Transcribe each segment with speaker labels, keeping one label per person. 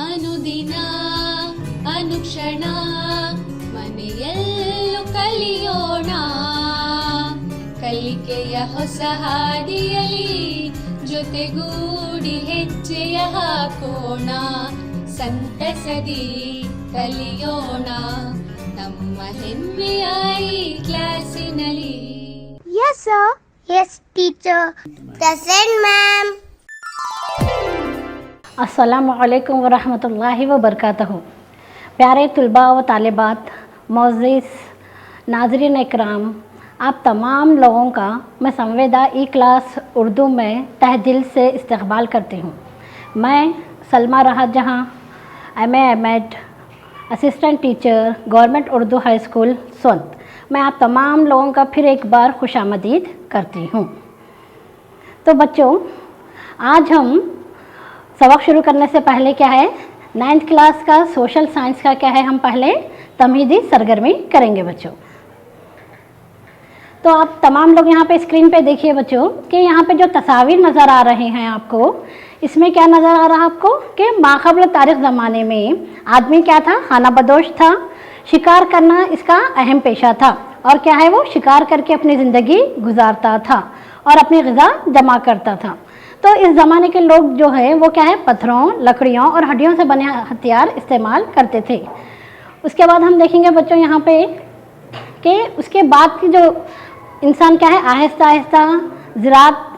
Speaker 1: ಅನುದಿನ ಅನುಕ್ಷಣ ಮನೆಯಲ್ಲೂ ಕಲಿಯೋಣ, ಕಲಿಕೆಯ ಹೊಸ ಹಾದಿಯಲಿ ಜೊತೆಗೂಡಿ ಹೆಜ್ಜೆಯ ಹಾಕೋಣ, ಸಂತಸದಿ ಕಲಿಯೋಣ ನಮ್ಮ ಹೆಮ್ಮೆಯ ಈ ಕ್ಲಾಸಿನಲ್ಲಿ.
Speaker 2: Yes sir. Yes teacher. Present ma'am.
Speaker 3: अस्सलामुअलैकुम वरहमतुल्लाहि वबरकातुहू। प्यारे तलबा व तालिबात, मोअज़्ज़िज़ नाज़रीन इकराम, आप तमाम लोगों का मैं संवेदा ई क्लास उर्दू में तहे दिल से इस्तक़बाल करती हूँ। मैं Salma Rahat Jahan M A. Assistant teacher government Urdu high school Sont, मैं आप तमाम लोगों का फिर एक बार खुशामदीद करती हूँ। तो बच्चों, आज हम सबक शुरू करने से पहले क्या है, 9th क्लास का सोशल साइंस का क्या है, हम पहले तमहीदी सरगर्मी करेंगे बच्चों। तो आप तमाम लोग यहाँ पे स्क्रीन पे देखिए बच्चों कि यहाँ पे जो तस्वीर नज़र आ रहे हैं आपको, इसमें क्या नज़र आ रहा है आपको कि माक़बल तारीख़ ज़माने में आदमी क्या था, खाना बदोश था, शिकार करना इसका अहम पेशा था और क्या है वो शिकार करके अपनी ज़िंदगी गुजारता था और अपनी ग़िज़ा जमा करता था। तो इस ज़माने के लोग जो है वो क्या है, पत्थरों, लकड़ियों और हड्डियों से बने हथियार इस्तेमाल करते थे। उसके बाद हम देखेंगे बच्चों यहाँ पे कि उसके बाद की जो इंसान क्या है आहिस्ता आहिस्ता ज़राअत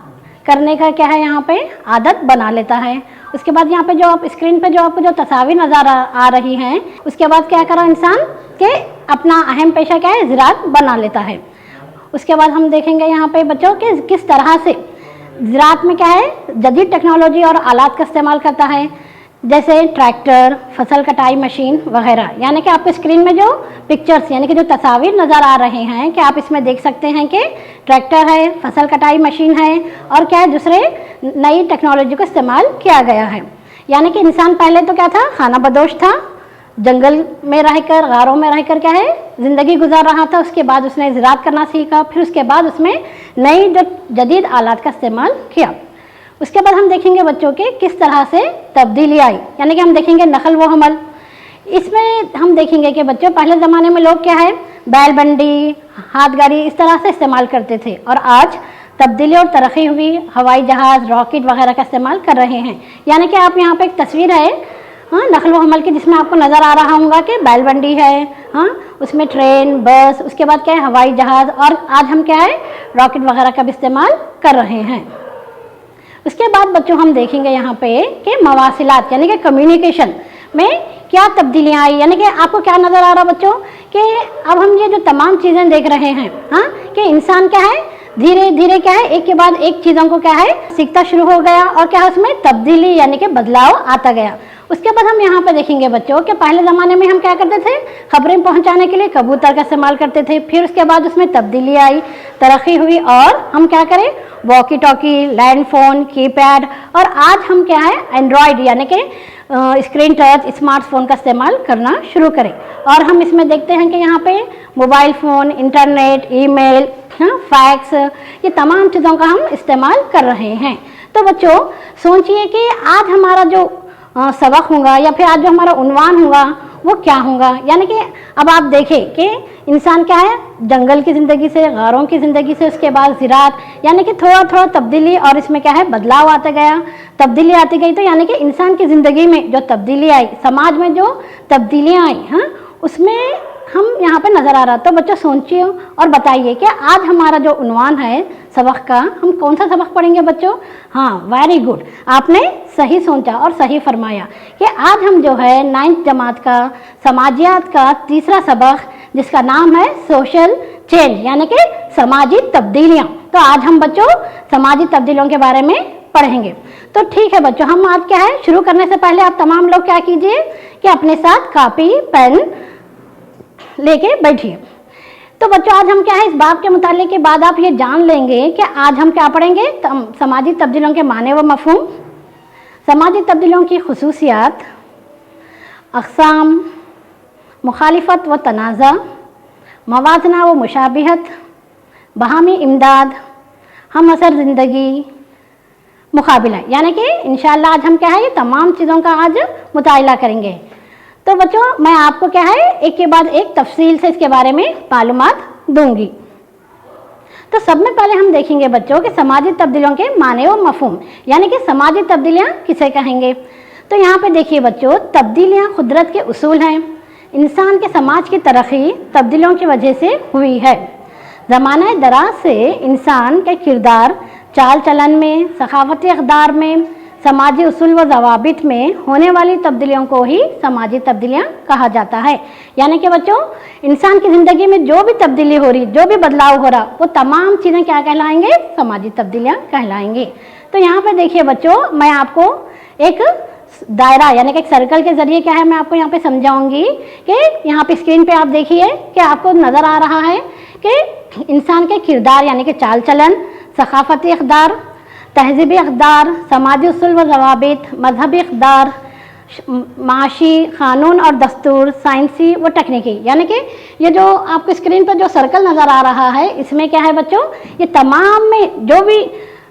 Speaker 3: करने का क्या है यहाँ पे आदत बना लेता है। उसके बाद यहाँ पे जो आप स्क्रीन पे जो आपको जो तस्वीर नज़र आ रही हैं, उसके बाद क्या करा इंसान कि अपना अहम पेशा क्या है ज़राअत बना लेता है। उसके बाद हम देखेंगे यहाँ पे बच्चों कि किस तरह से ज़राअत में क्या है जदीद टेक्नोलॉजी और आलात का इस्तेमाल करता है, जैसे ट्रैक्टर, फसल कटाई मशीन वगैरह। यानी कि आपको स्क्रीन में जो पिक्चर्स यानी कि जो तस्वीर नज़र आ रहे हैं कि आप इसमें देख सकते हैं कि ट्रैक्टर है, फसल कटाई मशीन है और क्या है दूसरे नई टेक्नोलॉजी का इस्तेमाल किया गया है। यानी कि इंसान पहले तो क्या था, खाना बदोश था, जंगल में रहकर, गारों में रहकर क्या है ज़िंदगी गुजार रहा था। उसके बाद उसने ज़राअत करना सीखा, फिर उसके बाद उसमें नई जदीद आलात का इस्तेमाल किया। उसके बाद हम देखेंगे बच्चों के किस तरह से तब्दीली आई, यानी कि हम देखेंगे नकल व हमल। इसमें हम देखेंगे कि बच्चों पहले ज़माने में लोग क्या है बैलबंडी, हाथ गाड़ी इस तरह से इस्तेमाल करते थे और आज तब्दीली और तरक्की हुई, हवाई जहाज़, रॉकेट वगैरह का इस्तेमाल कर रहे हैं। यानी कि आप यहाँ पे एक तस्वीर है नकल व हमल की, जिसमें आपको नज़र आ रहा होगा कि बैलबंडी है, उसमें ट्रेन, बस, उसके बाद क्या है हवाई जहाज़ और आज हम क्या है रॉकेट वगैरह का भी इस्तेमाल कर रहे हैं। उसके बाद बच्चों हम देखेंगे यहाँ पे कि मवासिलात यानी कि कम्युनिकेशन में क्या तब्दीलियाँ आई। यानी कि आपको क्या नज़र आ रहा बच्चों कि अब हम ये जो तमाम चीज़ें देख रहे हैं कि इंसान क्या है धीरे धीरे क्या है एक के बाद एक चीज़ों को क्या है सीखता शुरू हो गया और क्या है उसमें तब्दीली यानी कि बदलाव आता गया। उसके बाद हम यहाँ पे देखेंगे बच्चों कि पहले ज़माने में हम क्या करते थे, खबरें पहुँचाने के लिए कबूतर का इस्तेमाल करते थे, फिर उसके बाद उसमें तब्दीली आई, तरक्की हुई और हम क्या करें walkie talkie, land phone, keypad और आज हम क्या है एंड्रॉयड यानी कि स्क्रीन टच स्मार्टफोन का इस्तेमाल करना शुरू करें। और हम इसमें देखते हैं कि यहाँ पे mobile phone, internet, email, fax, ये तमाम चीज़ों का हम इस्तेमाल कर रहे हैं। तो बच्चों सोचिए कि आज हमारा जो सबक होगा या फिर आज जो हमारा उन्वान होगा वो क्या होगा। यानी कि अब आप देखें कि इंसान क्या है जंगल की ज़िंदगी से, गारों की ज़िंदगी से, उसके बाद ज़राअत, यानी कि थोड़ा थोड़ा तब्दीली और इसमें क्या है बदलाव आता गया, तब्दीली आती गई। तो यानी कि इंसान की ज़िंदगी में जो तब्दीली आई, समाज में जो तब्दीलियाँ आई उसमें हम यहाँ पे नज़र आ रहा। तो बच्चों सोचिए और बताइए कि आज हमारा जो उन्वान है सबक का, हम कौन सा सबक पढ़ेंगे बच्चों। हाँ, वेरी गुड, आपने सही सोचा और सही फरमाया कि आज हम जो है 9th जमात का समाजियात का तीसरा सबक जिसका नाम है सोशल चेंज यानी कि समाजी तब्दीलियाँ। तो आज हम बच्चों समाजी तब्दीलियों के बारे में पढ़ेंगे। तो ठीक है बच्चों, हम आज क्या है शुरू करने से पहले आप तमाम लोग क्या कीजिए कि अपने साथ कापी पेन लेके बैठिए। तो बच्चों आज हम क्या है इस बाब के मुतालिक के बाद आप ये जान लेंगे कि आज हम क्या पढ़ेंगे समाजी तब्दीलियों के माने व मफ़हूम, समाजी तब्दीलियों की खुसूसियात, अक़साम, मुखालिफत व तनाज़ा, मवाजना व मुशाबिहत, बहामी इमदाद, हम असर ज़िंदगी, मुकाबला, यानी कि इंशाल्लाह आज हम क्या है ये तमाम चीज़ों का आज मुताला करेंगे। तो बच्चों मैं आपको क्या है एक के बाद एक तफसील से इसके बारे में मालूमात दूंगी। तो सब में पहले हम देखेंगे बच्चों कि समाजी तब्दीलियों के माने व मफहूम, यानी कि समाजी तब्दीलियाँ किसे कहेंगे। तो यहाँ पे देखिए बच्चों, तब्दीलियाँ कुदरत के उसूल हैं। इंसान के समाज की तरक्की तब्दीलियों की वजह से हुई है। ज़माना दराज से इंसान के किरदार, चाल चलन में, सखावती अक़दार में, समाजी उसूल व ज़वाबित में होने वाली तब्दीलियों को ही समाजी तब्दीलियाँ कहा जाता है। यानी कि बच्चों इंसान की ज़िंदगी में जो भी तब्दीली हो रही, जो भी बदलाव हो रहा, वो तमाम चीज़ें क्या कहलाएंगे, समाजी तब्दीलियाँ कहलाएंगे। तो यहाँ पे देखिए बच्चों, मैं आपको एक दायरा यानी कि एक सर्कल के ज़रिए क्या है मैं आपको यहाँ पे समझाऊंगी कि यहाँ पे स्क्रीन पे आप देखिए कि आपको नज़र आ रहा है कि इंसान के किरदार यानी कि चाल चलन, सखाफती अक़दार, तहज़ीबी अक़दार, समाजी उसूल व ज़वाबित, मजहबी अक़दार, माशी कानून और दस्तूर, साइंसी व तकनीकी, यानी कि ये जो आपको स्क्रीन पर जो सर्कल नज़र आ रहा है इसमें क्या है बच्चों, ये तमाम में जो भी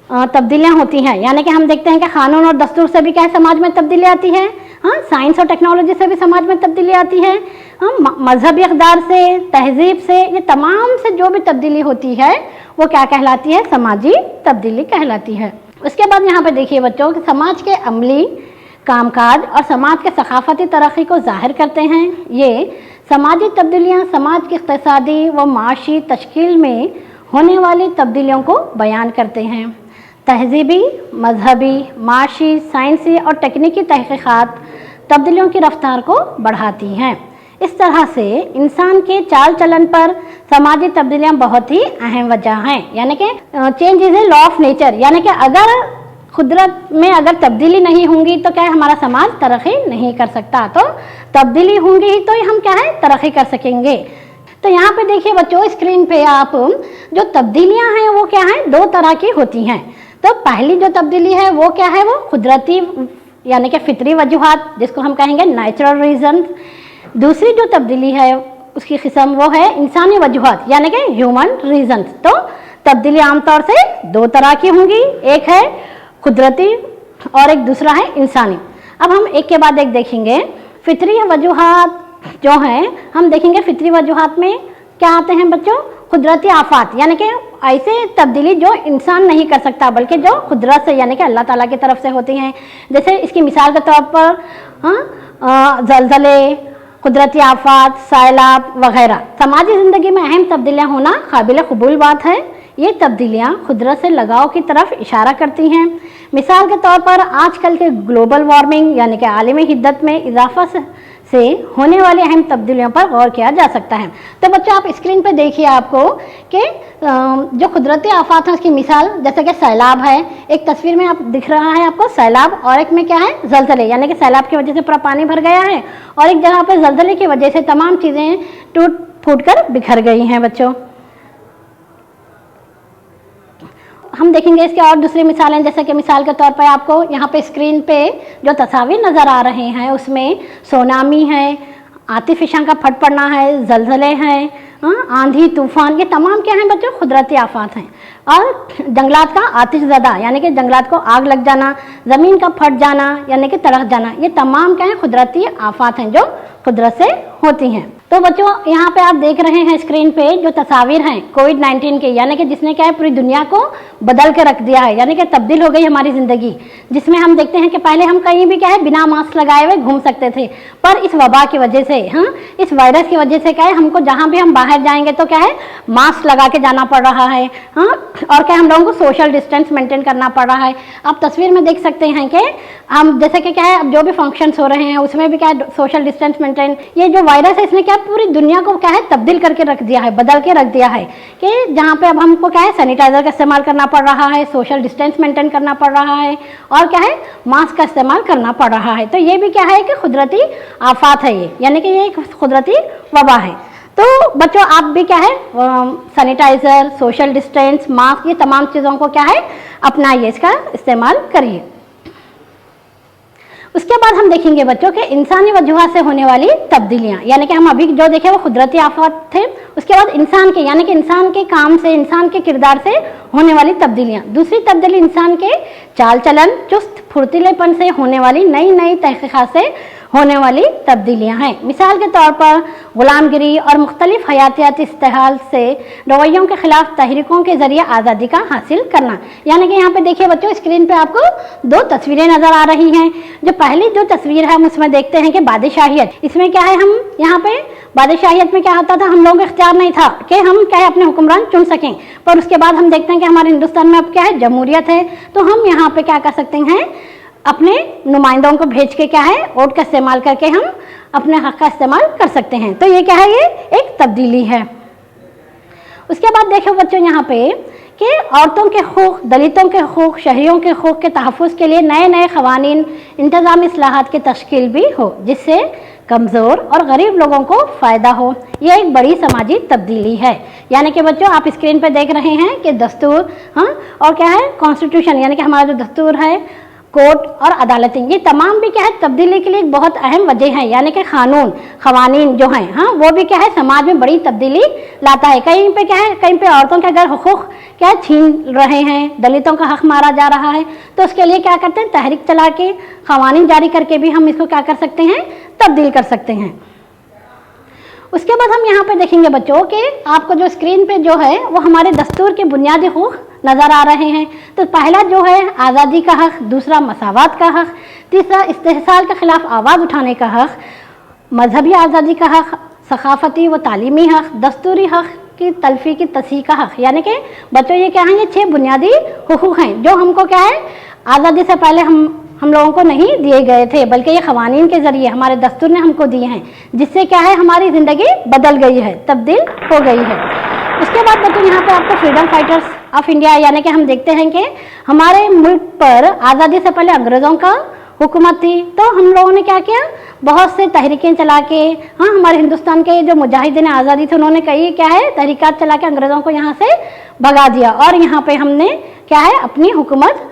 Speaker 3: तब्दीलियाँ होती हैं, यानी कि हम देखते हैं कि कानून और दस्तूर से भी क्या है समाज में तब्दीली आती है, हाँ साइंस और टेक्नोलॉजी से भी समाज में तब्दीली आती है, हाँ मजहबी अक़दार से, तहज़ीब से, ये तमाम से जो भी तब्दीली होती है वो क्या कहलाती है, समाजी तब्दीली कहलाती है। उसके बाद यहाँ पे देखिए बच्चों कि समाज के अमली कामकाज और समाज के सखाफती तरक्की को ज़ाहिर करते हैं। ये समाजी तब्दीलियाँ समाज की इक़्तिसादी व माशी तश्कील में होने वाली तब्दीलियों को बयान करते हैं। तहज़ीबी, मजहबी, माशी, साइंसी और तकनीकी तहक़ीक़ात तब्दीलियों की रफ्तार को बढ़ाती हैं। इस तरह से इंसान के चाल चलन पर समाजी तब्दीलियाँ बहुत ही अहम वजह हैं। यानी कि change is a law of nature, यानी कि अगर कुदरत में अगर तब्दीली नहीं होंगी तो क्या है हमारा समाज तरक्की नहीं कर सकता। तो तब्दीली होंगी ही तो हम क्या है तरक्की कर सकेंगे। तो यहाँ पे देखिए बच्चों स्क्रीन पे आप जो तब्दीलियाँ हैं वो क्या है दो तरह की होती हैं। तो पहली जो तब्दीली है वो क्या है, वो कुदरती यानी कि फितरी वजूहात जिसको हम कहेंगे नेचुरल रीजन। दूसरी जो तब्दीली है उसकी किस्म वो है इंसानी वजूहात यानी कि ह्यूमन रीजन्स। तो तब्दीली आमतौर से दो तरह की होंगी, एक है कुदरती और एक दूसरा है इंसानी। अब हम एक के बाद एक देखेंगे। फितरी वजूहात जो हैं हम देखेंगे, फितरी वजूहात में क्या आते हैं बच्चों, कुदरती आफात यानी कि ऐसे तब्दीली जो इंसान नहीं कर सकता बल्कि जो कुदरत से यानी कि अल्लाह ताला की तरफ से होती हैं। जैसे इसकी मिसाल के तौर पर ज़लज़ले, कुदरती आफात, सैलाब वगैरह। समाजी ज़िंदगी में अहम तब्दीलियाँ होना काबिल कबूल बात है। ये तब्दीलियाँ कुदरत से लगाव की तरफ इशारा करती हैं। मिसाल के तौर पर आजकल के ग्लोबल वार्मिंग यानी कि आलमी हिद्दत में इजाफा से होने वाली अहम तब्दीलियों पर गौर किया जा सकता है। तो बच्चों आप स्क्रीन पर देखिए आपको कि जो कुदरती आफात हैं उसकी मिसाल जैसे कि सैलाब है, एक तस्वीर में आप दिख रहा है आपको सैलाब, और एक में क्या है ज़लज़ले यानी कि सैलाब की वजह से पूरा पानी भर गया है और एक जगह पर ज़लज़ले की वजह से तमाम चीज़ें टूट फूट कर बिखर गई हैं। बच्चों हम देखेंगे इसके और दूसरी मिसालें, जैसे कि मिसाल के तौर पर आपको यहाँ पे स्क्रीन पे जो तस्वीर नज़र आ रहे हैं उसमें सुनामी है, आतिफिशां का फट पड़ना है, ज़लज़ले हैं, आंधी तूफान, ये तमाम क्या हैं बच्चों कुदरती आफात हैं। और जंगलात का आतिश ज़दा यानी कि जंगलात को आग लग जाना, ज़मीन का फट जाना यानी कि तड़क जाना, ये तमाम क्या हैं कुदरती आफात हैं जो कुदरत से होती हैं। तो बच्चों यहाँ पे आप देख रहे हैं स्क्रीन पे जो तस्वीर हैं कोविड-19 के, यानी कि जिसने क्या है पूरी दुनिया को बदल के रख दिया है, यानी कि तब्दील हो गई हमारी ज़िंदगी। जिसमें हम देखते हैं कि पहले हम कहीं भी क्या है बिना मास्क लगाए हुए घूम सकते थे, पर इस वबा की वजह से, इस वायरस की वजह से क्या है हमको जहाँ भी हम बाहर जाएंगे तो क्या है मास्क लगा के जाना पड़ रहा है, और क्या हम लोगों को सोशल डिस्टेंस मेंटेन करना पड़ रहा है। आप तस्वीर में देख सकते हैं कि हम जैसे कि क्या है अब जो भी फंक्शंस हो रहे हैं उसमें भी क्या है सोशल डिस्टेंस मेंटेन, ये जो वायरस है इसने क्या पूरी दुनिया को क्या है तब्दील करके रख दिया है, बदल के रख दिया है कि जहाँ पे अब हमको क्या है सैनिटाइजर का इस्तेमाल करना पड़ रहा है, सोशल डिस्टेंस मेंटेन करना पड़ रहा है और क्या है मास्क का इस्तेमाल करना पड़ रहा है। तो ये भी क्या है कि कुदरती आफात है ये, यानी कि ये एक कुदरती वबा है। तो बच्चों आप भी क्या है सैनिटाइजर, सोशल डिस्टेंस, मास्क, ये तमाम चीज़ों को क्या है अपनाइए, इसका इस्तेमाल करिए। उसके बाद हम देखेंगे बच्चों के इंसानी वजूहात से होने वाली तब्दीलियाँ, यानी कि हम अभी जो देखे वो कुदरती आफत थे। उसके बाद इंसान के यानी कि इंसान के काम से, इंसान के किरदार से होने वाली तब्दीलियाँ। दूसरी तब्दीली इंसान के चाल चलन, चुस्त फुर्तीलेपन से होने वाली नई नई तहकीकात से होने वाली तब्दीलियाँ हैं। मिसाल के तौर पर गुलामगिरी और मुख्तलिफ हयातियाती इस्तेहाल से रवैयों के खिलाफ तहरीकों के ज़रिए आज़ादी का हासिल करना। यानी कि यहाँ पे देखिए बच्चों, स्क्रीन पे आपको दो तस्वीरें नज़र आ रही हैं। जो पहली जो तस्वीर है हम उसमें देखते हैं कि बादशाहियत, इसमें क्या है, हम यहाँ पे बादशाहियत में क्या होता था, हम लोगों को इख्तियार नहीं था कि हम क्या है अपने हुक्मरान चुन सकें। पर उसके बाद हम देखते हैं कि हमारे हिंदुस्तान में अब क्या है, जमहूरियत है, तो हम यहाँ पे क्या कर सकते हैं, अपने नुमाइंदों को भेज के क्या है, वोट का इस्तेमाल करके हम अपने हक का इस्तेमाल कर सकते हैं। तो ये क्या है, ये एक तब्दीली है। उसके बाद देखो बच्चों यहाँ पे कि औरतों के हकूक़, दलितों के हकूक़, शहरियों के हकूक़ के तहफ़्फ़ुज़ के लिए नए नए क़वानीन, इंतज़ामी इस्लाहात की तश्कील भी हो, जिससे कमज़ोर और गरीब लोगों को फ़ायदा हो। ये एक बड़ी समाजी तब्दीली है। यानी कि बच्चों आप स्क्रीन पर देख रहे हैं कि दस्तूर, हाँ, और क्या है, कॉन्स्टिट्यूशन, यानी कि हमारा जो दस्तूर है, कोर्ट और अदालतें, ये तमाम भी क्या है तब्दीली के लिए एक बहुत अहम वजह है। यानी कि कानून, क़वानीन जो हैं, हाँ, वो भी क्या है समाज में बड़ी तब्दीली लाता है। कहीं पे क्या है, कहीं पे औरतों के अगर हुकूक क्या है छीन रहे हैं, दलितों का हक मारा जा रहा है, तो उसके लिए क्या करते हैं, तहरीक चला के, क़वानीन जारी करके भी हम इसको क्या कर सकते हैं, तब्दील कर सकते हैं। उसके बाद हम यहाँ पे देखेंगे बच्चों कि आपको जो स्क्रीन पे जो है वो हमारे दस्तूर के बुनियादी हुकूक नज़र आ रहे हैं। तो पहला जो है आज़ादी का हक़, दूसरा मसावत का हक़, तीसरा इस्तेहसाल के ख़िलाफ़ आवाज़ उठाने का हक़, मजहबी आज़ादी का हक़, सकाफ़ती व तालीमी हक़, दस्तूरी हक़ की तलफ़ी की तसीह का हक़। यानी कि बच्चों ये क्या हैं, ये 6 बुनियादी हुकूक हैं जो हमको क्या है आज़ादी से पहले हम लोगों को नहीं दिए गए थे, बल्कि ये क़वानीन के ज़रिए हमारे दस्तूर ने हमको दिए हैं, जिससे क्या है हमारी ज़िंदगी बदल गई है, तब्दील हो गई है। उसके बाद बच्चों यहाँ पे आपको फ्रीडम फाइटर्स ऑफ इंडिया, यानी कि हम देखते हैं कि हमारे मुल्क पर आज़ादी से पहले अंग्रेज़ों का हुकूमत थी, तो हम लोगों ने क्या किया, बहुत से तहरीकें चला के, हाँ, हमारे हिंदुस्तान के जो मुजाहिदीन आज़ादी थे उन्होंने कई क्या है तहरीकात चला के अंग्रेज़ों को यहाँ से भगा दिया और यहाँ पे हमने क्या है अपनी हुकूमत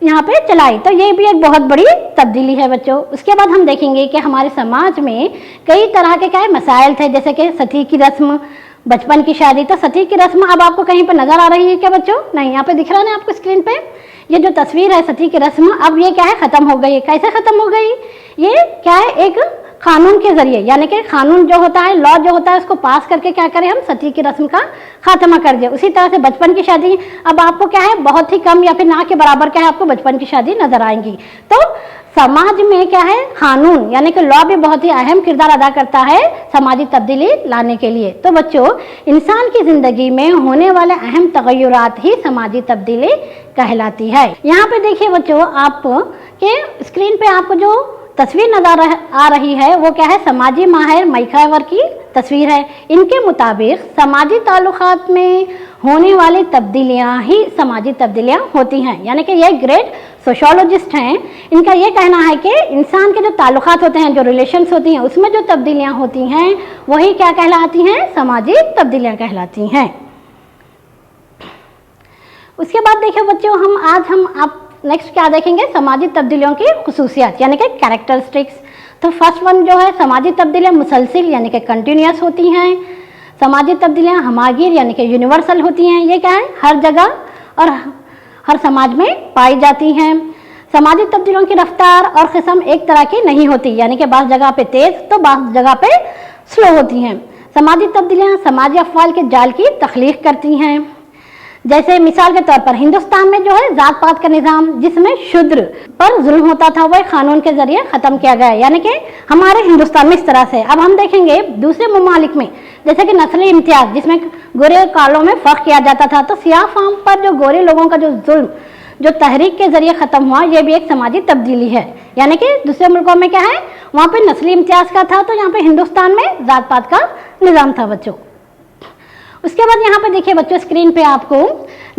Speaker 3: यहाँ पे चलाई। तो ये भी एक बहुत बड़ी तब्दीली है बच्चों। उसके बाद हम देखेंगे कि हमारे समाज में कई तरह के क्या है मसाइल थे, जैसे कि सती की रस्म, बचपन की शादी। तो सती की रस्म अब आपको कहीं पर नज़र आ रही है क्या बच्चों? नहीं, यहाँ पे दिख रहा है आपको स्क्रीन पे, ये जो तस्वीर है सती की रस्म, अब ये क्या है ख़त्म हो गई है। कैसे ख़त्म हो गई? ये क्या है एक कानून के ज़रिए, यानी कि कानून जो होता है, लॉ जो होता है, उसको पास करके क्या करें हम सती की रस्म का खात्मा कर दिया। उसी तरह से बचपन की शादी अब आपको क्या है बहुत ही कम या फिर ना के बराबर क्या है आपको बचपन की शादी नज़र आएंगी। तो समाज में क्या है कानून यानी कि लॉ भी बहुत ही अहम किरदार अदा करता है समाजी तब्दीली लाने के लिए। तो बच्चों इंसान की ज़िंदगी में होने वाले अहम तगय्युरात ही समाजी तब्दीली कहलाती है। यहाँ पे देखिए बच्चों आप के स्क्रीन पे आपको जो तस्वीर नज़र आ रही है वो क्या है समाजी माहिर मैकावर की तस्वीर है। इनके मुताबिक समाजी ताल्लुकात में होने वाली तब्दीलियाँ ही समाजी तब्दीलियाँ होती हैं। यानी कि ये ग्रेट सोशोलॉजिस्ट हैं, इनका ये कहना है कि इंसान के जो ताल्लुकात होते हैं, जो रिलेशंस होती हैं, उसमें जो तब्दीलियाँ होती हैं वही क्या कहलाती हैं, समाजी तब्दीलियाँ कहलाती हैं। उसके बाद देखिए बच्चों हम नेक्स्ट क्या देखेंगे, समाजी तब्दीलियों की खुसूसियात यानी कि कैरेक्टरिस्टिक्स। तो फर्स्ट वन जो है समाजी तब्दीलियाँ मुसलसिल यानी कि कंटिन्यूस होती हैं। समाजी तब्दीलियाँ हमागिर यानी कि यूनिवर्सल होती हैं। ये क्या है हर जगह और हर समाज में पाई जाती हैं। समाजी तब्दीलियों की रफ्तार और किस्म एक तरह की नहीं होती, यानी कि बाज़ जगह पे तेज़ तो बाज़ जगह पे स्लो होती हैं। समाजी तब्दीलियाँ समाजी अफ़वाल के जाल की तख्लीक करती हैं। जैसे मिसाल के तौर पर हिंदुस्तान में जो है जात पात का निज़ाम जिसमें शूद्र पर जुल्म होता था वह कानून के ज़रिए ख़त्म किया गया, यानी कि हमारे हिंदुस्तान में इस तरह से। अब हम देखेंगे दूसरे ममालिक में जैसे कि नस्ली इम्तियाज़ जिसमें गोरे कालों में फ़र्क किया जाता था, तो सियाह फाम पर जो गोरे लोगों का जो जुल्म जो तहरीक के ज़रिए ख़त्म हुआ, ये भी एक समाजी तब्दीली है। यानी कि दूसरे मुल्कों में क्या है वहाँ पर नस्ली इम्तियाज़ का था, तो यहाँ पर हिंदुस्तान में जात पात का निज़ाम था बच्चों। उसके बाद यहाँ पे देखिए बच्चों स्क्रीन पे आपको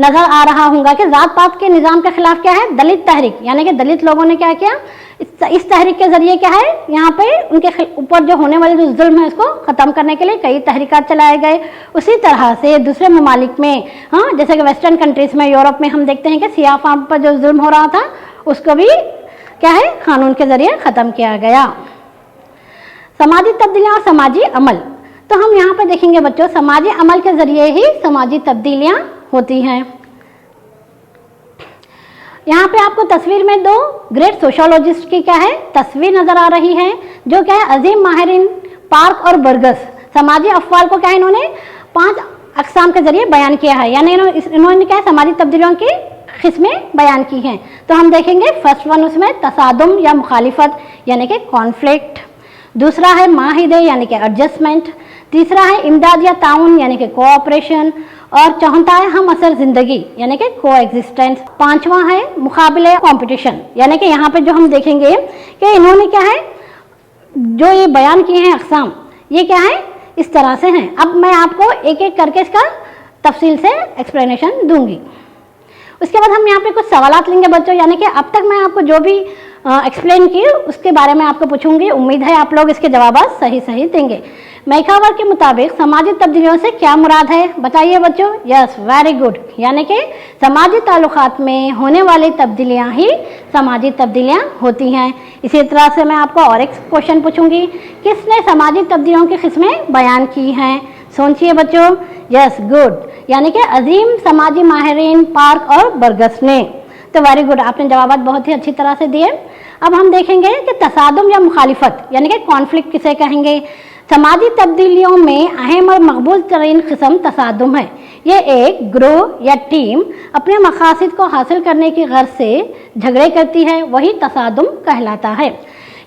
Speaker 3: नज़र आ रहा होगा कि जात पात के निज़ाम के खिलाफ क्या है दलित तहरीक, यानी कि दलित लोगों ने क्या किया इस तहरीक के ज़रिए क्या है यहाँ पे उनके ऊपर जो होने वाले जो जुल्म है उसको ख़त्म करने के लिए कई तहरीकात चलाए गए। उसी तरह से दूसरे ममालिक में, हाँ, जैसे कि वेस्टर्न कंट्रीज़ में, यूरोप में हम देखते हैं कि सियाह फाम पर जो जुल्म हो रहा था उसको भी क्या है, कानून के जरिए ख़त्म किया गया। समाजी तब्दीलियाँ और समाजी अमल, तो हम यहाँ पे देखेंगे बच्चों समाजी अमल के जरिए ही समाजी तब्दीलियाँ होती हैं। यहाँ पे आपको तस्वीर में दो ग्रेट सोशियोलॉजिस्ट की क्या है तस्वीर नजर आ रही है, जो क्या है अजीम माहिरीन पार्क और बर्गस समाजी अफवाल को क्या है इन्होंने 5 अक़साम के जरिए बयान किया है, यानी इन्होंने क्या है समाजी तब्दीलियों की किस्में बयान की हैं। तो हम देखेंगे फर्स्ट वन उसमें तसादुम या मुखालिफत यानी कि कॉन्फ्लिक्ट, दूसरा है माहिदे यानी कि एडजस्टमेंट, तीसरा है इमदाद या ताउन यानी कि कोऑपरेशन, और चौथा है हम असर जिंदगी यानी कि को एग्जिस्टेंस, पांचवा है मुकाबले कंपटीशन। यानी कि यहाँ पे जो हम देखेंगे कि इन्होंने क्या है जो ये बयान किए हैं अक़साम, ये क्या है इस तरह से हैं। अब मैं आपको एक एक करके इसका तफसील से एक्सप्लेनेशन दूंगी। उसके बाद हम यहाँ पे कुछ सवालात लेंगे बच्चों, यानी कि अब तक मैं आपको जो भी एक्सप्लेन की उसके बारे में आपको पूछूंगी। उम्मीद है आप लोग इसके जवाब सही देंगे। मैकावर के मुताबिक समाजी तब्दीलियों से क्या मुराद है, बताइए बच्चों। यस, वेरी गुड, यानी कि समाजी ताल्लुकात में होने वाली तब्दीलियाँ ही समाजी तब्दीलियाँ होती हैं। इसी तरह से मैं आपको और एक क्वेश्चन पूछूंगी, किसने समाजी तब्दीलियों की किस्में बयान की हैं, सोचिए बच्चों। यस, गुड, यानी कि अजीम समाजी माहिरीन पार्क और बर्गस ने। तो वेरी गुड, आपने जवाब बहुत ही अच्छी तरह से दिए। अब हम देखेंगे कि तसादुम या मुखालिफत यानी कि कॉन्फ्लिक्ट किसे कहेंगे। समाजी तब्दीलियों में अहम और मकबूल तरीन किस्म तसादुम है। ये एक ग्रोह या टीम अपने मकासद को हासिल करने की गर्ज से झगड़े करती है, वही तसादुम कहलाता है।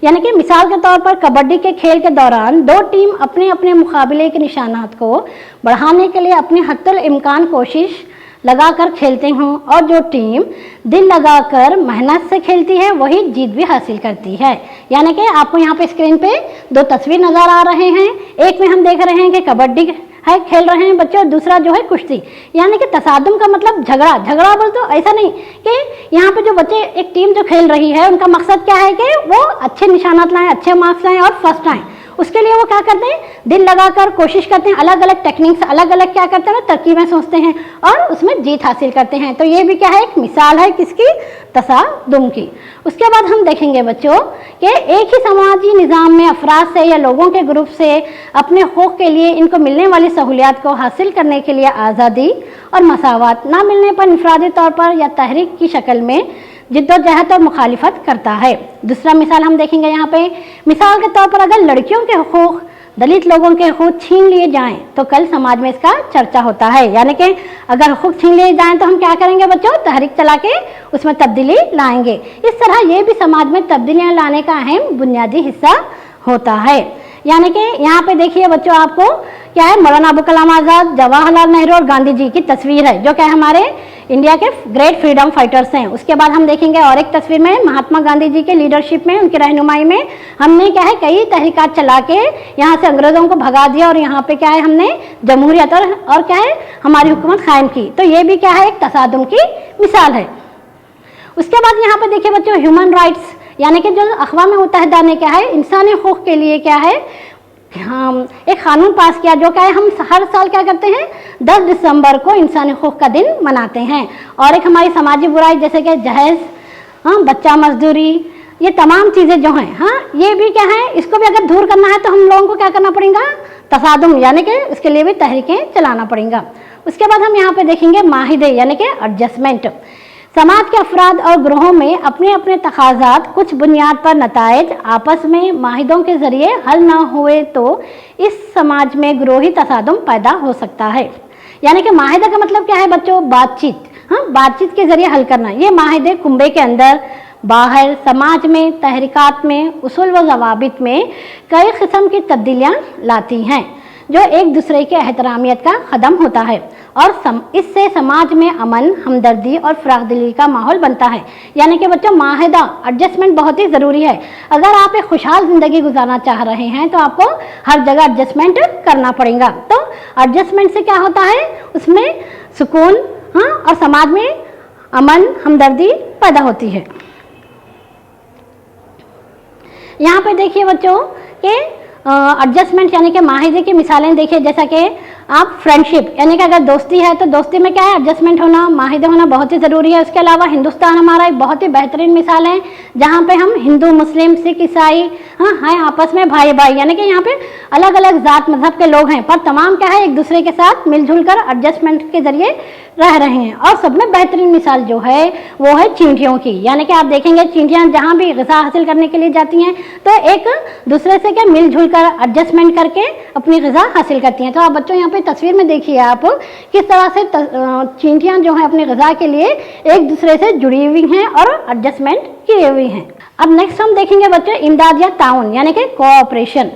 Speaker 3: यानी कि मिसाल के तौर पर कबड्डी के खेल के दौरान दो टीम अपने अपने मुकाबले के निशानात को बढ़ाने के लिए अपनी हद्दुल इम्कान कोशिश लगाकर खेलते हों, और जो टीम दिल लगाकर मेहनत से खेलती है वही जीत भी हासिल करती है। यानी कि आपको यहाँ पे स्क्रीन पे दो तस्वीर नज़र आ रहे हैं, एक में हम देख रहे हैं कि कबड्डी है खेल रहे हैं बच्चों, दूसरा जो है कुश्ती। यानी कि तसादुम का मतलब झगड़ा बोल तो ऐसा नहीं कि यहाँ पे जो बच्चे एक टीम जो खेल रही है उनका मकसद क्या है कि वो अच्छे निशानात लाएं, अच्छे मार्क्स लाएं और फर्स्ट आएँ। उसके लिए वो क्या करते हैं, दिल लगाकर कोशिश करते हैं, अलग अलग टेक्निक्स अलग अलग क्या करते हैं तरकीबें सोचते हैं और उसमें जीत हासिल करते हैं। तो ये भी क्या है एक मिसाल है किसकी, तसादुम की। उसके बाद हम देखेंगे बच्चों कि एक ही समाजी निज़ाम में अफराद से या लोगों के ग्रुप से अपने हक़ के लिए इनको मिलने वाली सहूलियात को हासिल करने के लिए आज़ादी और मसावत ना मिलने पर इंफरादी तौर पर या तहरीक की शक्ल में जिद्दोजहद और मुखालिफत करता है। दूसरा मिसाल हम देखेंगे यहाँ पे, मिसाल के तौर पर अगर लड़कियों के हुकूक, दलित लोगों के हुकूक छीन लिए जाएं तो कल समाज में इसका चर्चा होता है। यानी कि अगर हुकूक छीन लिए जाएं तो हम क्या करेंगे बच्चों, तहरीक चला के उसमें तब्दीली लाएंगे। इस तरह ये भी समाज में तब्दीलियाँ लाने का अहम बुनियादी हिस्सा होता है। यानी कि यहाँ पे देखिए बच्चों आपको क्या है, मौलाना अबुल कलाम आज़ाद, जवाहरलाल नेहरू और गांधी जी की तस्वीर है जो क्या है हमारे इंडिया के ग्रेट फ्रीडम फाइटर्स हैं। उसके बाद हम देखेंगे और एक तस्वीर में महात्मा गांधी जी के लीडरशिप में, उनकी रहनुमाई में हमने क्या है कई तहरीकात चला के यहाँ से अंग्रेज़ों को भगा दिया और यहाँ पे क्या है हमने जमहूरियत और क्या है हमारी हुकूमत कायम की। तो ये भी क्या है एक तसादुम की मिसाल है। उसके बाद यहाँ पे देखिए बच्चों ह्यूमन राइट्स, यानी कि जो अक़वाम मुत्तहिदा ने क्या है इंसानी हुकूक के लिए क्या है एक कानून पास किया, जो क्या है हम हर साल क्या करते हैं 10 दिसंबर को इंसानी हुकूक का दिन मनाते हैं। और एक हमारी समाजी बुराई जैसे कि जहेज, बच्चा मजदूरी, ये तमाम चीज़ें जो हैं ये भी क्या है, इसको भी अगर दूर करना है तो हम लोगों को क्या करना पड़ेगा, तसादुम यानी कि इसके लिए भी तहरीकें चलाना पड़ेगा। उसके बाद हम यहाँ पे देखेंगे माहिदे यानी कि एडजस्टमेंट। समाज के अफराद और ग्रोहों में अपने अपने तकाज़ात कुछ बुनियाद पर नताइज आपस में माहिदों के ज़रिए हल ना हुए तो इस समाज में ग्रोही तसादुम पैदा हो सकता है। यानी कि माहिदा का मतलब क्या है बच्चों, बातचीत, बातचीत के ज़रिए हल करना। ये माहिदे कुंबे के अंदर बाहर समाज में तहरीकात में उसूल व ज़वाबित में कई किस्म की तब्दीलियाँ लाती हैं जो एक दूसरे के एहतरामियत का ख़दम होता है और इससे समाज में अमन, हमदर्दी और फ़राखदिली का माहौल बनता है। यानी कि बच्चों माहिदा एडजस्टमेंट बहुत ही ज़रूरी है। अगर आप एक खुशहाल ज़िंदगी गुजारना चाह रहे हैं तो आपको हर जगह एडजस्टमेंट करना पड़ेगा। तो एडजस्टमेंट से क्या होता है, उसमें सुकून और समाज में अमन, हमदर्दी पैदा होती है। यहाँ पे देखिए बच्चों कि एडजस्टमेंट यानी कि माहिदे की मिसालें देखिए, जैसा कि आप फ्रेंडशिप यानी कि अगर दोस्ती है तो दोस्ती में क्या है एडजस्टमेंट होना, माहिदे होना बहुत ही ज़रूरी है। उसके अलावा हिंदुस्तान हमारा एक बहुत ही बेहतरीन मिसाल है जहाँ पे हम हिंदू मुस्लिम सिख ईसाई हैं आपस में भाई भाई, यानी कि यहाँ पे अलग अलग जात मजहब के लोग हैं, पर तमाम क्या है एक दूसरे के साथ मिलजुल कर एडजस्टमेंट के जरिए रह रहे हैं। और सब में बेहतरीन मिसाल जो है वो है चींटियों की, यानी कि आप देखेंगे चींटियाँ जहाँ भी ग़िज़ा हासिल करने के लिए जाती हैं तो एक दूसरे से क्या मिलजुल कर एडजस्टमेंट करके अपनी ग़िज़ा हासिल करती हैं। तो आप बच्चों यहाँ पे तस्वीर में देखिए आप किस तरह से चींटियाँ जो हैं अपनी ग़िज़ा के लिए एक दूसरे से जुड़ी हुई हैं और एडजस्टमेंट किए हुई हैं। अब नेक्स्ट हम देखेंगे बच्चों इमदाद या ताउन यानी कि कोऑपरेशन।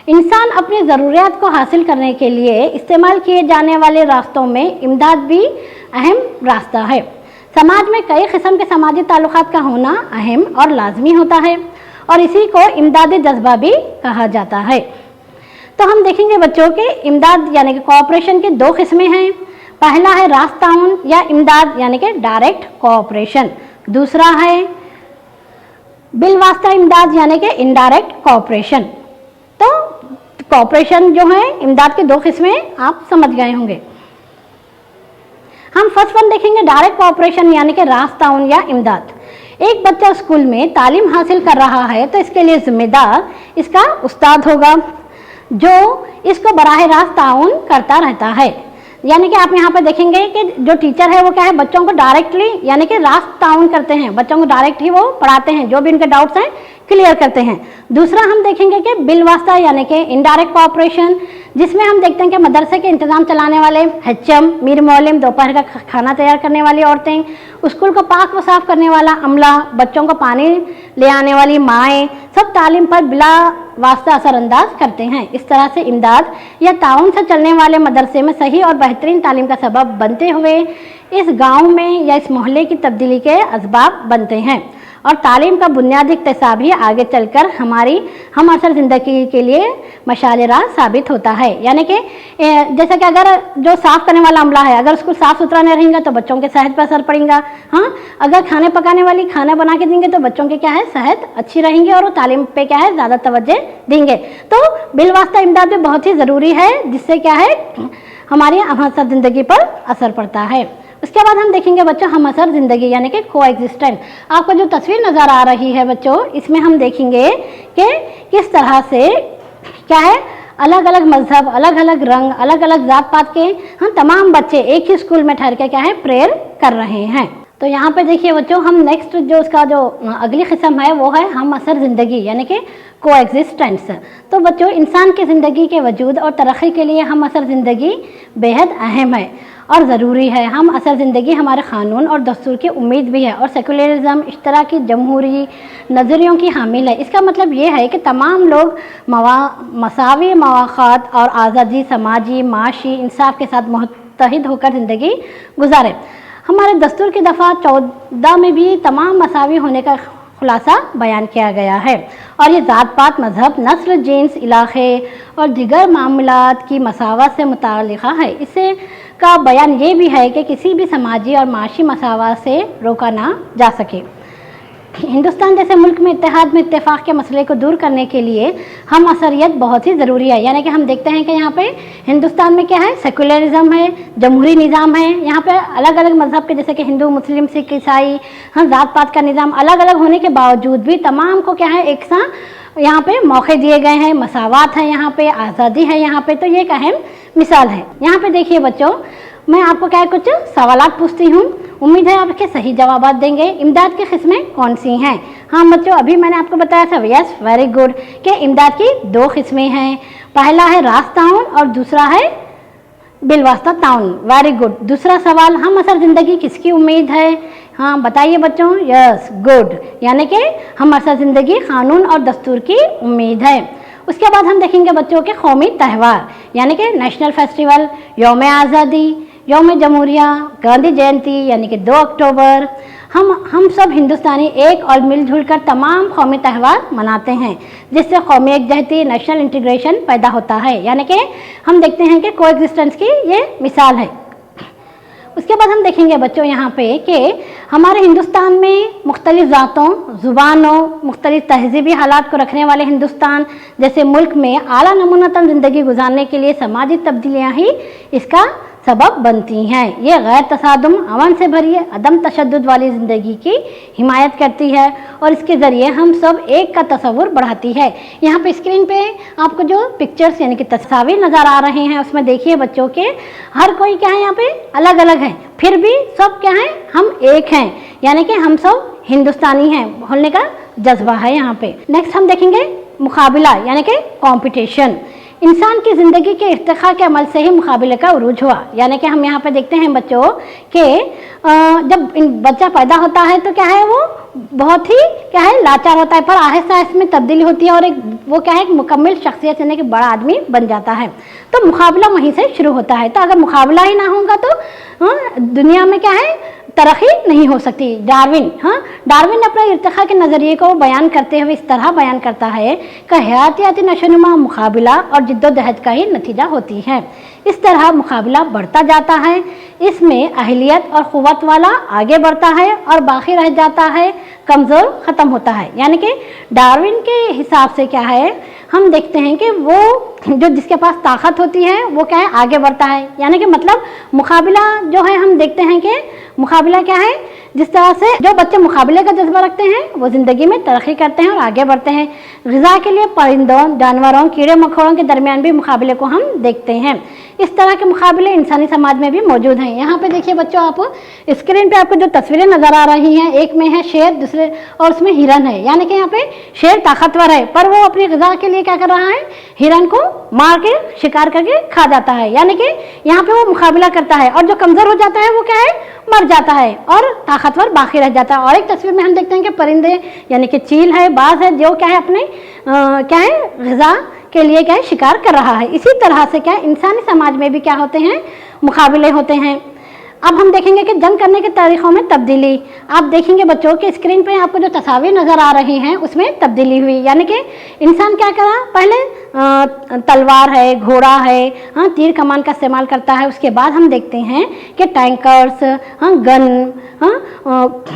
Speaker 3: इंसान अपनी ज़रूरियात को हासिल करने के लिए इस्तेमाल किए जाने वाले रास्तों में इमदाद भी अहम रास्ता है। समाज में कई किस्म के समाजी ताल्लुकात का होना अहम और लाजमी होता है और इसी को इमदादी जज्बा भी कहा जाता है। तो हम देखेंगे बच्चों के इमदाद यानी कि कोऑपरेशन की दो किस्में हैं। पहला है रास्त ताउन या इमदाद यानी कि डायरेक्ट कोऑपरेशन, दूसरा है बिलवास्ता इमदाद यानी कि इनडायरेक्ट कोऑपरेशन। तो कोऑपरेशन जो है इमदाद की दो किस्में आप समझ गए होंगे। हम फर्स्ट वन देखेंगे डायरेक्ट कोऑपरेशन यानी कि रास्त ताउन या इमदाद। एक बच्चा स्कूल में तालीम हासिल कर रहा है तो इसके लिए जिम्मेदार इसका उस्ताद होगा जो इसको बराह रास्त ताउन करता रहता है। यानी कि आप यहाँ पर देखेंगे कि जो टीचर है वो क्या है बच्चों को डायरेक्टली यानी कि रास्त ताउन करते हैं, बच्चों को डायरेक्ट ही वो पढ़ाते हैं, जो भी उनके डाउट्स हैं क्लियर करते हैं। दूसरा हम देखेंगे कि बिलवास्ता यानी कि इनडायरेक्ट कोऑपरेशन, जिसमें हम देखते हैं कि मदरसे के इंतज़ाम चलाने वाले HM, मीर मौलिम, दोपहर का खाना तैयार करने वाली औरतें, स्कूल को पाक व साफ करने वाला अमला, बच्चों को पानी ले आने वाली माएँ, सब तालीम पर बिला वास्ता असरअंदाज करते हैं। इस तरह से इमदाद या ताउन से चलने वाले मदरसे में सही और बेहतरीन तालीम का सबब बनते हुए इस गांव में या इस मोहल्ले की तब्दीली के असबाब बनते हैं और तालीम का बुनियादी इक्तिसाब ही आगे चलकर हमारी हम असर ज़िंदगी के लिए मशाल राह साबित होता है। यानी कि जैसे कि अगर जो साफ़ करने वाला अमला है अगर उसको साफ़ सुथरा नहीं रहेगा तो बच्चों के सेहत पर असर पड़ेगा। हाँ, अगर खाने पकाने वाली खाना बना के देंगे तो बच्चों के क्या है सेहत अच्छी रहेंगी और वो तालीम पे क्या है ज़्यादा तवज्जो देंगे। तो बिलवास्ता इमदाद भी बहुत ही ज़रूरी है जिससे क्या है हमारी हम असर ज़िंदगी पर असर पड़ता है। उसके बाद हम देखेंगे बच्चों हम असर ज़िंदगी यानी कि को एग्जिस्टेंट। आपको जो तस्वीर नज़र आ रही है बच्चों इसमें हम देखेंगे कि किस तरह से क्या है अलग अलग मजहब, अलग अलग रंग, अलग अलग जात पात के हम तमाम बच्चे एक ही स्कूल में ठहर के क्या है प्रेयर कर रहे हैं। तो यहाँ पे देखिए बच्चों हम नेक्स्ट जो उसका जो अगली किस्म है वो है हम असर ज़िंदगी यानी कि को एग्जिस्टेंस। तो बच्चों इंसान की ज़िंदगी के वजूद और तरक्की के लिए हम असर ज़िंदगी बेहद अहम है और ज़रूरी है। हम असर ज़िंदगी हमारे क़ानून और दस्तूर की उम्मीद भी है और सेकुलरिज़म इश्तराकी जमहूरी नज़रियों की हामिल है। इसका मतलब ये है कि तमाम लोग मसावी मवाक़ात और आज़ादी समाजी माशी इंसाफ के साथ मुत्तहिद होकर ज़िंदगी गुजारें। हमारे दस्तूर की दफ़ा 14 में भी तमाम मसावी होने का खुलासा बयान किया गया है और ये ज़ात पात मज़हब नस्ल जिन्स इलाक़े और दिगर मामलात की मसावत से मुताल्लिक़ है। इससे का बयान ये भी है कि किसी भी समाजी और माशी मसावत से रोका ना जा सके। हिंदुस्तान जैसे मुल्क में इत्तेहाद में इत्तेफाक के मसले को दूर करने के लिए हम असरियत बहुत ही ज़रूरी है। यानी कि हम देखते हैं कि यहाँ पे हिंदुस्तान में क्या है सेकुलरिज़म है, जमहूरी निज़ाम है। यहाँ पे अलग अलग मज़हब के जैसे कि हिंदू मुस्लिम सिख ईसाई हाँ ज़ात पात का निज़ाम अलग अलग होने के बावजूद भी तमाम को क्या है एक साथ यहाँ पे मौके दिए गए हैं, मसावात है, यहाँ पे आज़ादी है, यहाँ पे तो ये एक अहम मिसाल है। यहाँ पे देखिए बच्चों मैं आपको क्या कुछ सवालात पूछती हूँ, उम्मीद है आप इसके सही जवाब देंगे। इमदाद की किस्में कौन सी हैं? हाँ बच्चों अभी मैंने आपको बताया था यस वेरी गुड कि इमदाद की दो किस्में हैं, पहला है रास्त ताउन और दूसरा है बिलवास्ता ताउन। Very good. दूसरा सवाल हम असर ज़िंदगी किसकी उम्मीद है? हाँ बताइए बच्चों यस गुड, यानी कि हम असर ज़िंदगी कानून और दस्तूर की उम्मीद है। उसके बाद हम देखेंगे बच्चों के कौमी त्यौहार यानी कि नेशनल फेस्टिवल, यौम आज़ादी, यौम जमहूरिया, गांधी जयंती यानी कि 2 अक्टूबर। हम सब हिंदुस्तानी एक और मिलजुल कर तमाम कौमी त्यौहार मनाते हैं जिससे कौमी एकजहती नेशनल इंटीग्रेशन पैदा होता है। यानी कि हम देखते हैं कि को एग्जिस्टेंस की ये मिसाल है। उसके बाद हम देखेंगे बच्चों यहाँ पे कि हमारे हिंदुस्तान में मुख्तलिफ ज़ातों, ज़ुबानों, मुख्तलिफ तहज़ीबी हालात को रखने वाले हिंदुस्तान जैसे मुल्क में आला नमूनतन ज़िंदगी गुजारने के लिए समाजी तब्दीलियाँ ही इसका सबब बनती हैं। ये गैर तसादुम, अमन से भरी अदम तशद्दुद वाली ज़िंदगी की हिमायत करती है और इसके ज़रिए हम सब एक का तसव्वुर बढ़ाती है। यहाँ पे स्क्रीन पे आपको जो पिक्चर्स यानी कि तस्वीर नज़र आ रहे हैं उसमें देखिए बच्चों के हर कोई क्या है यहाँ पे अलग अलग है, फिर भी सब क्या है, हम एक हैं, यानी कि हम सब हिंदुस्तानी हैं बोलने का जज्बा है यहाँ पे। नेक्स्ट हम देखेंगे मुकाबला यानी कि कॉम्पिटिशन। इंसान की ज़िंदगी के इर्तिखा के अमल से ही मुकाबले का उरूज हुआ, यानी कि हम यहाँ पे देखते हैं बच्चों कि जब बच्चा पैदा होता है तो क्या है, वो बहुत ही क्या है लाचार होता है, पर आहिस्ता आहिस्ता में तब्दीली होती है और एक वो क्या है एक मुकम्मल शख्सियत यानी कि बड़ा आदमी बन जाता है। तो मुकाबला वहीं से शुरू होता है। तो अगर मुकाबला ही ना होगा तो दुनिया में क्या है तरक्की नहीं हो सकती। डार्विन अपने इर्तिखा के नज़रिए को बयान करते हुए इस तरह बयान करता है कि हयातियाती नशोनुमा मुकाबला और जिद्दोजहद का ही नतीजा होती है। इस तरह मुकाबला बढ़ता जाता है, इसमें अहलियत और क़ुव्वत वाला आगे बढ़ता है और बाकी रह जाता है, कमज़ोर ख़त्म होता है। यानी कि डार्विन के हिसाब से क्या है, हम देखते हैं कि वो जो जिसके पास ताकत होती है वो क्या है आगे बढ़ता है। यानी कि मतलब मुकाबला जो है हम देखते हैं कि मुकाबला क्या है, जिस तरह से जो बच्चे मुकाबले का जज्बा रखते हैं वो ज़िंदगी में तरक्की करते हैं और आगे बढ़ते हैं। ग़िज़ा के लिए परिंदों, जानवरों, कीड़े मकोड़ों के दरमियान भी मुकाबले को हम देखते हैं। इस तरह के मुकाबले इंसानी समाज में भी मौजूद हैं। यहाँ पे देखिए बच्चों, आप स्क्रीन पे आपको जो तस्वीरें नज़र आ रही हैं, एक में है शेर, दूसरे और उसमें हिरन है। यानी कि यहाँ पे शेर ताकतवर है पर वो अपनी ग़िज़ा के लिए क्या कर रहा है, हिरन को मार के शिकार करके खा जाता है। यानी कि यहाँ पे वो मुकाबला करता है और जो कमज़ोर हो जाता है वो क्या है, मर जाता है और ताकतवर बाकी रह जाता है। और एक तस्वीर में हम देखते हैं कि परिंदे यानी कि चील है, बाज है, जो क्या है अपने क्या है ग़िज़ा के लिए क्या है शिकार कर रहा है। इसी तरह से क्या है इंसानी समाज में भी क्या होते हैं, मुकाबले होते हैं। अब हम देखेंगे कि जंग करने के तरीक़ों में तब्दीली। आप देखेंगे बच्चों के स्क्रीन पे आपको जो तस्वीर नज़र आ रही हैं उसमें तब्दीली हुई। यानी कि इंसान क्या करा, पहले तलवार है, घोड़ा है, तीर कमान का इस्तेमाल करता है। उसके बाद हम देखते हैं कि टैंकर्स, गन,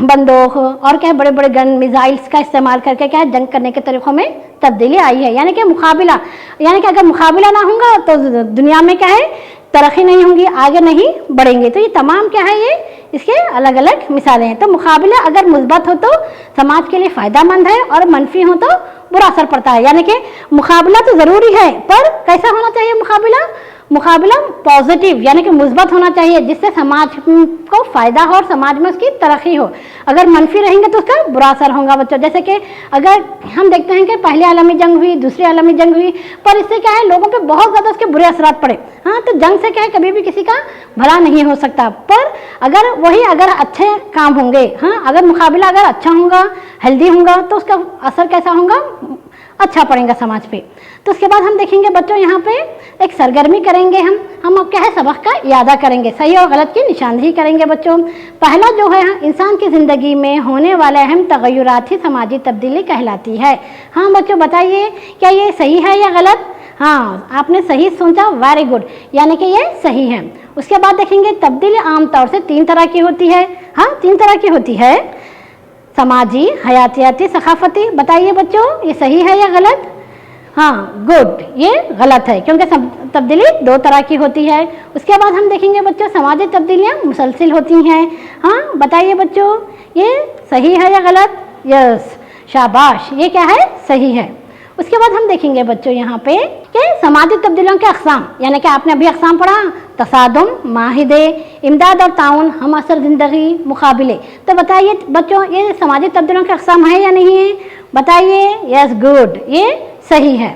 Speaker 3: बंदूक और क्या है बड़े बड़े गन, मिसाइल्स का इस्तेमाल करके क्या है जंग करने के तरीक़ों में तब्दीली आई है। यानी कि मुकाबला, यानी कि अगर मुकाबला ना होगा तो दुनिया में क्या है तरक्की नहीं होंगी, आगे नहीं बढ़ेंगे। तो ये तमाम क्या है, ये इसके अलग अलग मिसालें हैं। तो मुकाबला अगर मुस्बत हो तो समाज के लिए फ़ायदा मंद है और मनफी हो तो बुरा असर पड़ता है। यानी कि मुकाबला तो ज़रूरी है पर कैसा होना चाहिए मुकाबला पॉजिटिव यानी कि मुस्बत होना चाहिए, जिससे समाज को फ़ायदा हो और समाज में उसकी तरक्की हो। अगर मनफी रहेंगे तो उसका बुरा असर होगा बच्चों। जैसे कि अगर हम देखते हैं कि पहली आलमी जंग हुई, दूसरी आलमी जंग हुई, पर इससे क्या है लोगों पे बहुत ज़्यादा उसके बुरे असरात पड़े। तो जंग से क्या है कभी भी किसी का भला नहीं हो सकता। पर अगर अच्छे काम होंगे, अगर मुकाबला अगर अच्छा होगा, हेल्दी होगा, तो उसका असर कैसा होगा, अच्छा पड़ेगा समाज पे। तो उसके बाद हम देखेंगे बच्चों यहाँ पे एक सरगर्मी करेंगे, हम अब क्या है सबक का इयादा करेंगे, सही और गलत की निशानदेही करेंगे बच्चों। पहला जो है इंसान की ज़िंदगी में होने वाले अहम तगय्युरात ही समाजी तब्दीली कहलाती है। हाँ बच्चों बताइए क्या ये सही है या गलत? हाँ आपने सही सोचा, वेरी गुड, यानी कि ये सही है। उसके बाद देखेंगे तब्दीली आम तौर से 3 तरह की होती है। 3 तरह की होती है, समाजी, हयातियाती, सकाफती। बताइए बच्चों ये सही है या गलत? गुड, ये गलत है क्योंकि तब्दीली 2 तरह की होती है। उसके बाद हम देखेंगे बच्चों समाजी तब्दीलियाँ मुसलसिल होती हैं। बताइए बच्चों ये सही है या गलत? यस, शाबाश, ये क्या है, सही है। उसके बाद हम देखेंगे बच्चों यहाँ पे कि समाजी तब्दीलियों के अक़साम, यानी कि आपने अभी अक़साम पढ़ा, तसादुम, माहिदे, इमदाद और ताउन, हम असर ज़िंदगी, मुकाबले। तो बताइए बच्चों ये समाजी तब्दीलियों के अक़साम है या नहीं है? बताइए। यस, गुड, ये सही है।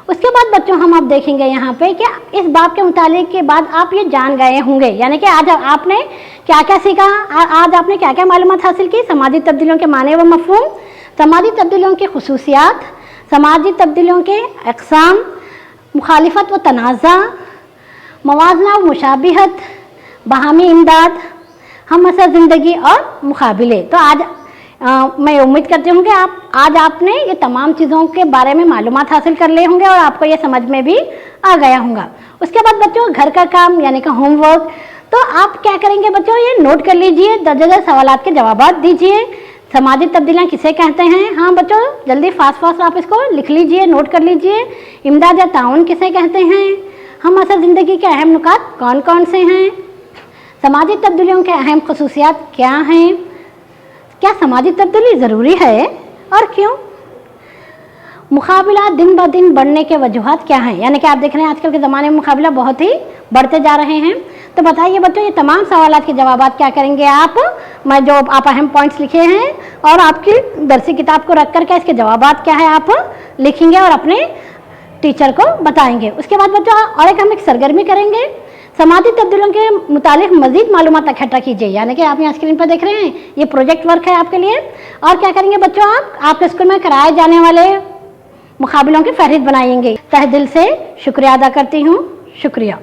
Speaker 3: उसके बाद बच्चों हम अब देखेंगे यहाँ पे कि इस बात के मुतालिक के बाद आप ये जान गए होंगे, यानी कि आज आपने क्या क्या सीखा, आज आपने क्या क्या मालूमात हासिल की समाजी तब्दीलियों के माने व मफ़हूम, समाजी तब्दीलियों की खुसूसियात, समाजी तब्दीलियों के अक़साम, मुखालिफत व तनाज़ा, मवाज़ना व मुशाबिहत, बाहमी इमदाद, हम असर ज़िंदगी और मुकाबले। तो आज मैं उम्मीद करती हूँ कि आज आपने ये तमाम चीज़ों के बारे में मालूमात हासिल कर लिए होंगे और आपको ये समझ में भी आ गया होगा। उसके बाद बच्चों घर का काम यानी कि होमवर्क, तो आप क्या करेंगे बच्चों, ये नोट कर लीजिए, दर्जन सवालात के जवाब दीजिए। समाजी तब्दीलियाँ किसे कहते हैं? हाँ बच्चों जल्दी फास्ट आप इसको लिख लीजिए, नोट कर लीजिए। इमदाद या ताउन किसे कहते हैं? हम असर ज़िंदगी के अहम नुकात कौन कौन से हैं, समाजी तब्दीलियों के अहम खसूसियात क्या हैं, क्या समाजी तब्दीली ज़रूरी है और क्यों, मुकाबला दिन ब दिन बढ़ने के वजूहात क्या हैं, यानी कि आप देख रहे हैं आजकल के ज़माने में मुकाबला बहुत ही बढ़ते जा रहे हैं। तो बताइए बच्चों, ये तमाम सवालात के जवाबात क्या करेंगे आप, मैं जो आप अहम पॉइंट्स लिखे हैं और आपकी दरसी किताब को रख करके इसके जवाबात क्या है आप लिखेंगे और अपने टीचर को बताएंगे। उसके बाद बच्चों और हम एक सरगर्मी करेंगे, समाजी तब्दीलियों के मुतालिक मज़ीद मालूमात इकट्ठा कीजिए, यानी कि आप यहाँ स्क्रीन पर देख रहे हैं ये प्रोजेक्ट वर्क है आपके लिए। और क्या करेंगे बच्चों, आप आपके स्कूल में कराए जाने वाले मुकाबलों की फहरिस्त बनाएंगे। तहे दिल से शुक्रिया अदा करती हूँ, शुक्रिया।